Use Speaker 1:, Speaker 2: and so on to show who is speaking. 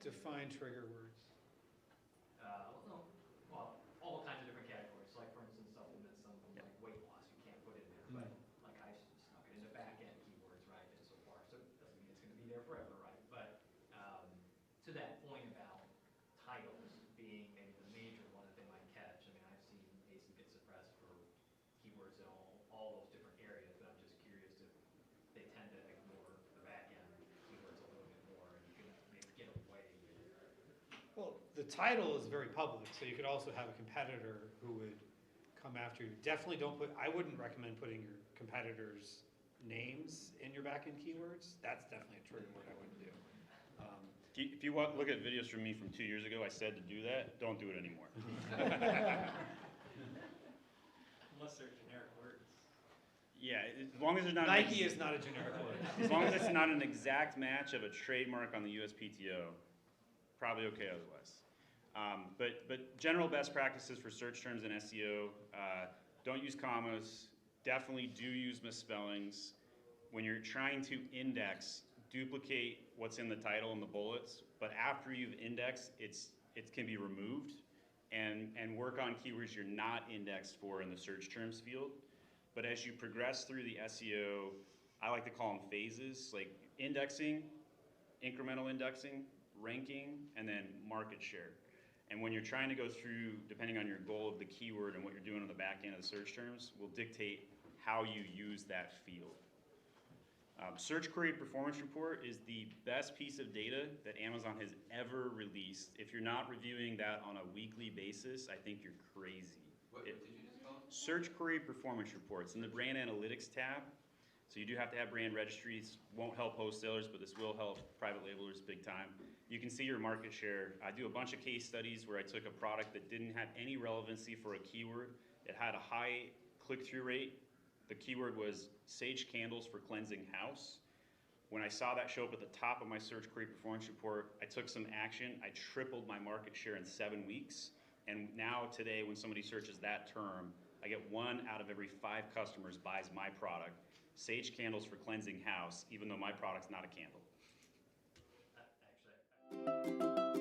Speaker 1: Define trigger words.
Speaker 2: Well, all kinds of different categories. Like for instance, supplements, something like weight loss, you can't put in there. But like I snuck it into back-end keywords, right? And so far, so it doesn't mean it's going to be there forever, right? But to that point about titles being maybe the major one that they might catch. I mean, I've seen ASIN get suppressed for keywords in all those different areas, but I'm just curious if they tend to ignore the back-end keywords a little bit more, and you can maybe get away with it.
Speaker 1: Well, the title is very public, so you could also have a competitor who would come after you. Definitely don't put, I wouldn't recommend putting your competitors' names in your back-end keywords. That's definitely a trigger word I wouldn't do.
Speaker 3: If you look at videos from me from 2 years ago, I said to do that. Don't do it anymore.
Speaker 4: Unless they're generic words.
Speaker 3: Yeah, as long as there's not
Speaker 1: Nike is not a generic word.
Speaker 3: as long as it's not an exact match of a trademark on the USPTO, probably okay otherwise. But general best practices for search terms and SEO, don't use commas, definitely do use misspellings. When you're trying to index, duplicate what's in the title and the bullets, but after you've indexed, it can be removed and work on keywords you're not indexed for in the search terms field. But as you progress through the SEO, I like to call them phases, like indexing, incremental indexing, ranking, and then market share. And when you're trying to go through, depending on your goal of the keyword and what you're doing on the back end of the search terms, will dictate how you use that field. Search Query Performance Report is the best piece of data that Amazon has ever released. If you're not reviewing that on a weekly basis, I think you're crazy.
Speaker 5: What did you just call it?
Speaker 3: Search Query Performance Reports in the Brand Analytics tab. So you do have to have brand registries. Won't help wholesalers, but this will help private labelers big time. You can see your market share. I do a bunch of case studies where I took a product that didn't have any relevancy for a keyword. It had a high click-through rate. The keyword was sage candles for cleansing house. When I saw that show up at the top of my Search Query Performance Report, I took some action. I tripled my market share in 7 weeks. And now today, when somebody searches that term, I get 1 out of every 5 customers buys my product, sage candles for cleansing house, even though my product's not a candle.
Speaker 2: Actually,